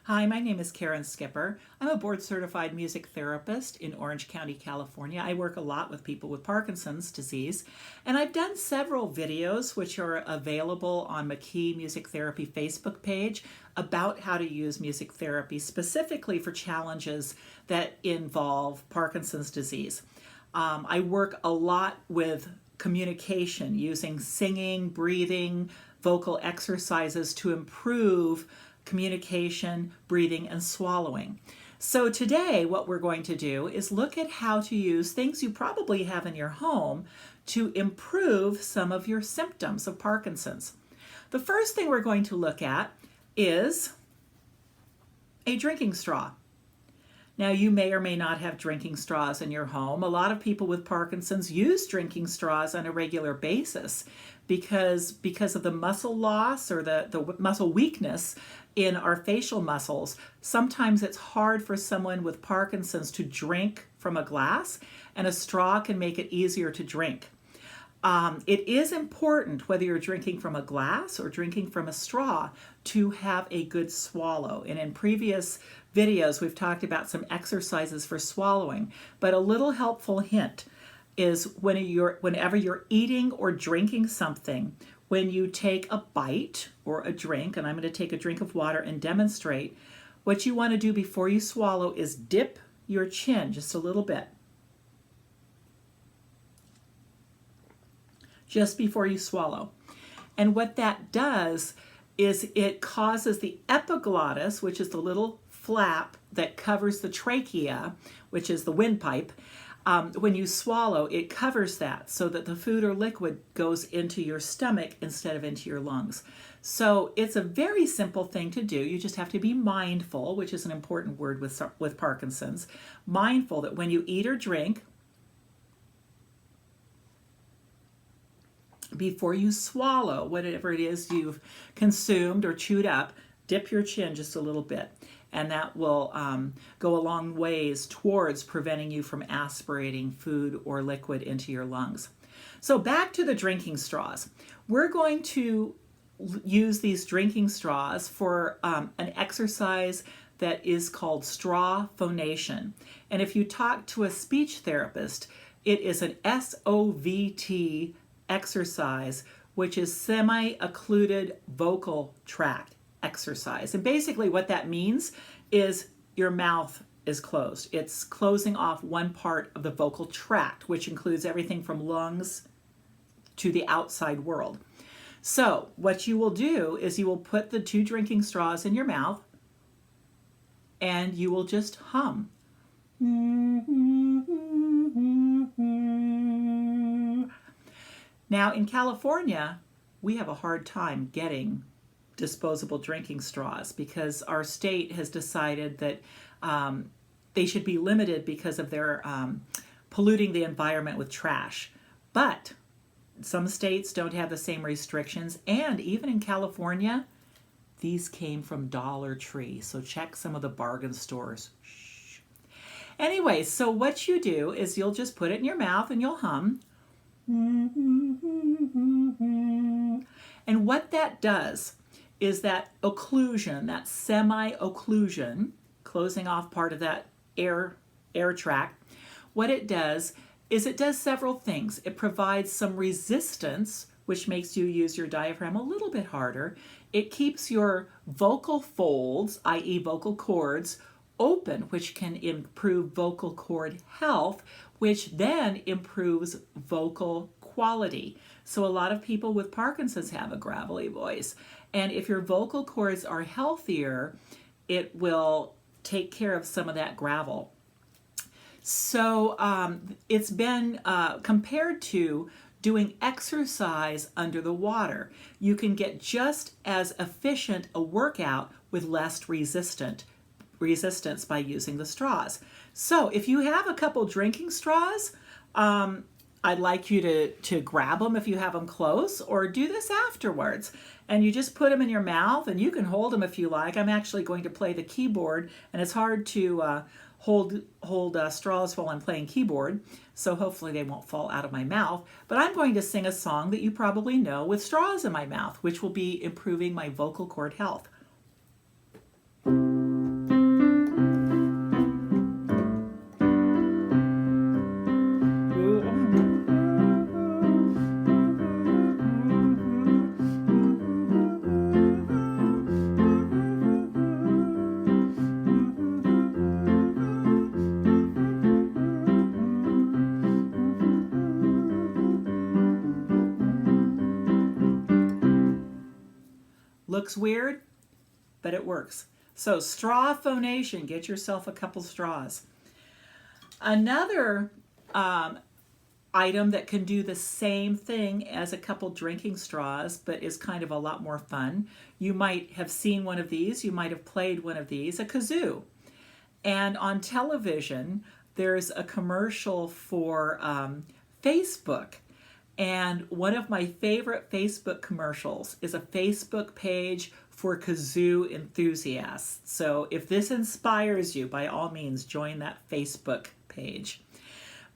Hi, my name is Karen Skipper. I'm a board-certified music therapist in Orange County, California. I work a lot with people with Parkinson's disease, and I've done several videos which are available on McKee Music Therapy Facebook page about how to use music therapy specifically for challenges that involve Parkinson's disease. I work a lot with communication using singing, breathing, vocal exercises to improve communication, breathing, and swallowing. So today what we're going to do is look at how to use things you probably have in your home to improve some of your symptoms of Parkinson's. The first thing we're going to look at is a drinking straw. Now, you may or may not have drinking straws in your home. A lot of people with Parkinson's use drinking straws on a regular basis because of the muscle loss or the muscle weakness in our facial muscles. Sometimes it's hard for someone with Parkinson's to drink from a glass, and a straw can make it easier to drink. It is important, whether you're drinking from a glass or drinking from a straw, to have a good swallow. And in previous videos, we've talked about some exercises for swallowing. But a little helpful hint is whenever you're eating or drinking something, when you take a bite or a drink, and I'm going to take a drink of water and demonstrate, what you want to do before you swallow is dip your chin just a little bit. Just before you swallow. And what that does is it causes the epiglottis, which is the little flap that covers the trachea, which is the windpipe. When you swallow, it covers that so that the food or liquid goes into your stomach instead of into your lungs. So it's a very simple thing to do. You just have to be mindful, which is an important word with Parkinson's. Mindful that when you eat or drink, before you swallow whatever it is you've consumed or chewed up, dip your chin just a little bit. And that will go a long ways towards preventing you from aspirating food or liquid into your lungs. So back to the drinking straws. We're going to use these drinking straws for an exercise that is called straw phonation. And if you talk to a speech therapist, it is an SOVT exercise, which is semi-occluded vocal tract exercise. And basically what that means is your mouth is closed. It's closing off one part of the vocal tract, which includes everything from lungs to the outside world. So what you will do is you will put the two drinking straws in your mouth and you will just hum. Now, in California, we have a hard time getting disposable drinking straws because our state has decided that they should be limited because of their polluting the environment with trash. But some states don't have the same restrictions, and even in California, these came from Dollar Tree. So check some of the bargain stores. Shh. Anyway, so what you do is you'll just put it in your mouth and you'll hum. And what that does is that occlusion, that semi-occlusion, closing off part of that air tract, what it does is it does several things. It provides some resistance, which makes you use your diaphragm a little bit harder. It keeps your vocal folds, i.e. vocal cords, open, which can improve vocal cord health, which then improves vocal quality. So a lot of people with Parkinson's have a gravelly voice. And if your vocal cords are healthier, it will take care of some of that gravel. So it's been compared to doing exercise under the water. You can get just as efficient a workout with less resistance by using the straws. So if you have a couple drinking straws, I'd like you to grab them if you have them close, or do this afterwards. And you just put them in your mouth, and you can hold them if you like. I'm actually going to play the keyboard, and it's hard to hold straws while I'm playing keyboard, so hopefully they won't fall out of my mouth. But I'm going to sing a song that you probably know with straws in my mouth, which will be improving my vocal cord health. looks weird, but it works. So straw phonation, get yourself a couple straws. Another item that can do the same thing as a couple drinking straws, but is kind of a lot more fun. You might have seen one of these, you might have played one of these, a kazoo. And on television, there's a commercial for Facebook. And one of my favorite Facebook commercials is a Facebook page for kazoo enthusiasts. So if this inspires you, by all means, join that Facebook page.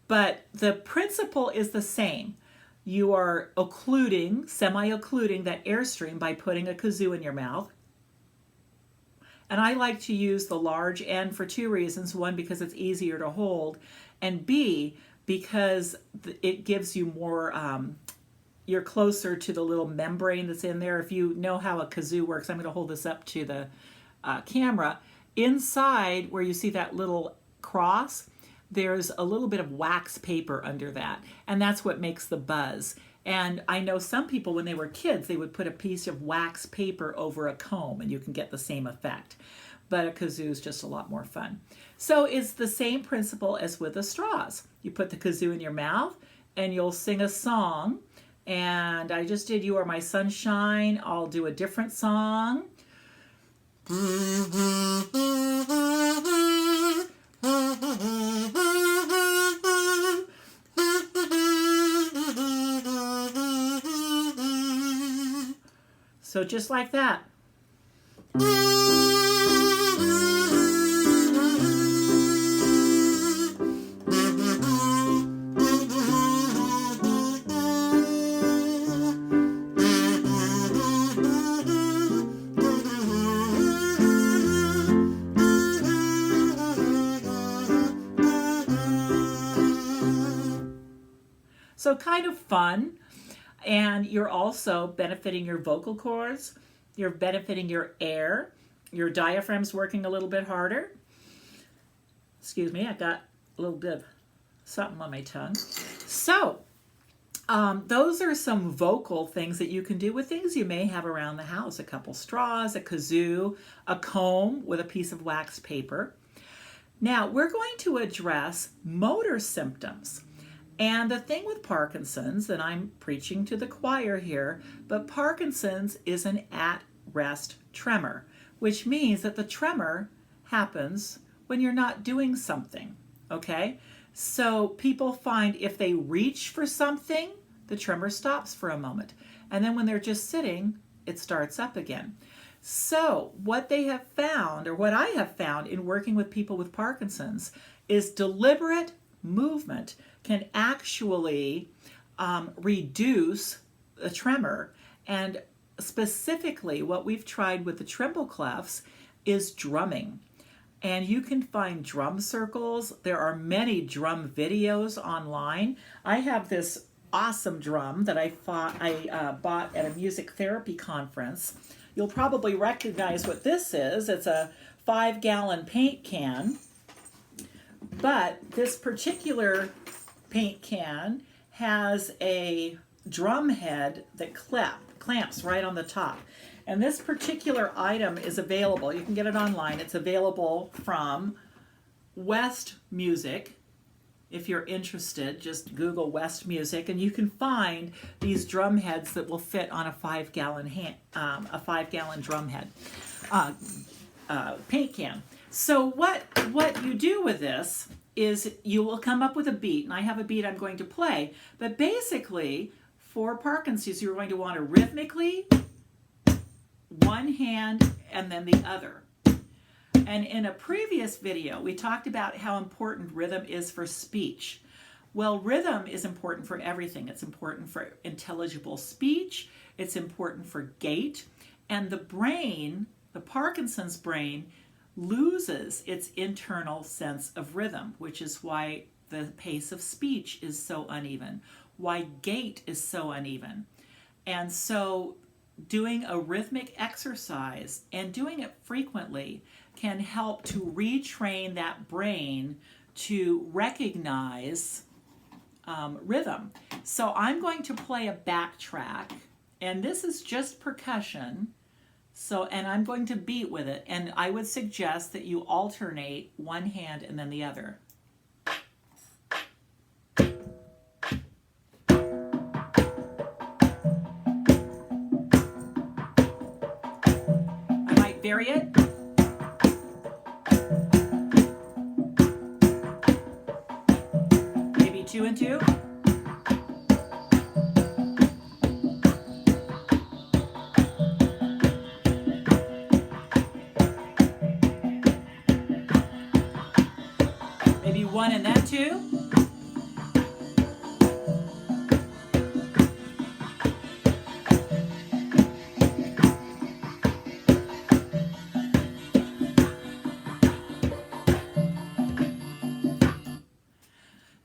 But the principle is the same. You are occluding, semi-occluding that airstream by putting a kazoo in your mouth. And I like to use the large end for two reasons. One, because it's easier to hold, and B, because it gives you more, you're closer to the little membrane that's in there. If you know how a kazoo works, I'm going to hold this up to the camera. Inside, where you see that little cross, there's a little bit of wax paper under that, and that's what makes the buzz. And I know some people, when they were kids, they would put a piece of wax paper over a comb, and you can get the same effect. But a kazoo is just a lot more fun. So it's the same principle as with the straws. You put the kazoo in your mouth, and you'll sing a song. And I just did You Are My Sunshine. I'll do a different song. So just like that. So kind of fun. And you're also benefiting your vocal cords. You're benefiting your air. Your diaphragm's working a little bit harder. Excuse me, I got a little bit of something on my tongue. So, those are some vocal things that you can do with things you may have around the house. A couple straws, a kazoo, a comb with a piece of wax paper. Now, we're going to address motor symptoms. And the thing with Parkinson's, and I'm preaching to the choir here, but Parkinson's is an at-rest tremor, which means that the tremor happens when you're not doing something, okay? So people find if they reach for something, the tremor stops for a moment. And then when they're just sitting, it starts up again. So what they have found, or what I have found in working with people with Parkinson's, is deliberate movement can actually reduce the tremor. And specifically, what we've tried with the tremble clefs is drumming. And you can find drum circles. There are many drum videos online. I have this awesome drum that I bought at a music therapy conference. You'll probably recognize what this is. It's a 5-gallon paint can. But this particular paint can has a drum head that clamps right on the top. And this particular item is available. You can get it online. It's available from West Music. If you're interested, just Google West Music, and you can find these drum heads that will fit on a 5-gallon drum head paint can. So what you do with this is you will come up with a beat, and I have a beat I'm going to play, but basically for Parkinson's you're going to want to rhythmically one hand and then the other. And in a previous video we talked about how important rhythm is for speech. Well, rhythm is important for everything. It's important for intelligible speech, it's important for gait, and the brain, the Parkinson's brain, loses its internal sense of rhythm, which is why the pace of speech is so uneven, why gait is so uneven. And so doing a rhythmic exercise and doing it frequently can help to retrain that brain to recognize rhythm. So I'm going to play a backtrack, and this is just percussion. So, and I'm going to beat with it, and I would suggest that you alternate one hand and then the other. I might vary it. Maybe 2 and 2. Maybe 1 and then 2.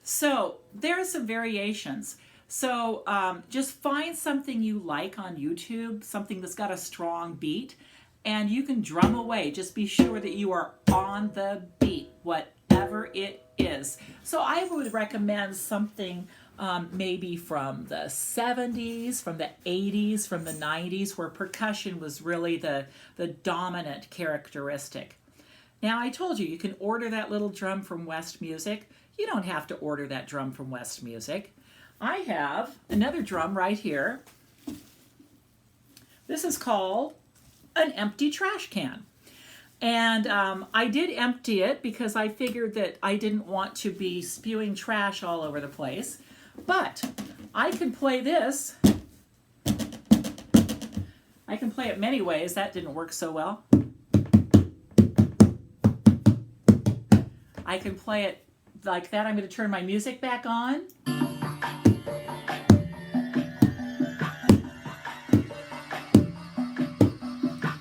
So there are some variations. So just find something you like on YouTube, something that's got a strong beat, and you can drum away. Just be sure that you are on the beat, whatever it is. So I would recommend something maybe from the 70s, from the 80s, from the 90s, where percussion was really the dominant characteristic. Now, I told you, you can order that little drum from West Music. You don't have to order that drum from West Music. I have another drum right here. This is called an empty trash can. And I did empty it because I figured that I didn't want to be spewing trash all over the place. But I can play this. I can play it many ways. That didn't work so well. I can play it like that. I'm going to turn my music back on.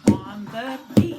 On the beat.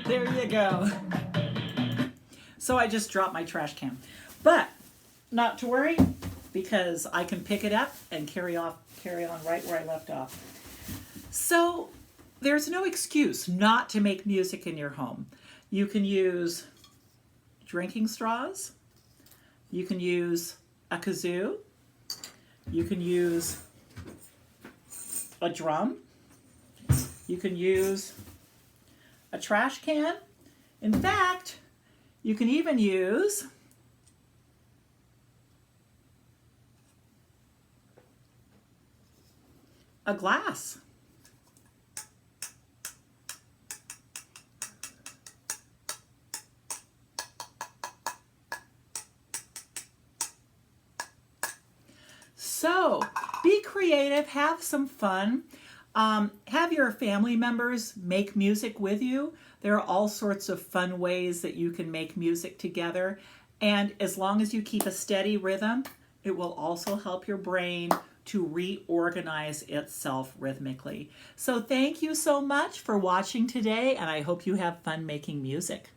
There you go. So I just dropped my trash can. But not to worry, because I can pick it up and carry on right where I left off. So there's no excuse not to make music in your home. You can use drinking straws. You can use a kazoo. You can use a drum. You can use a trash can. In fact, you can even use a glass. So be creative, have some fun. Have your family members make music with you. There are all sorts of fun ways that you can make music together. And as long as you keep a steady rhythm, it will also help your brain to reorganize itself rhythmically. So thank you so much for watching today, and I hope you have fun making music.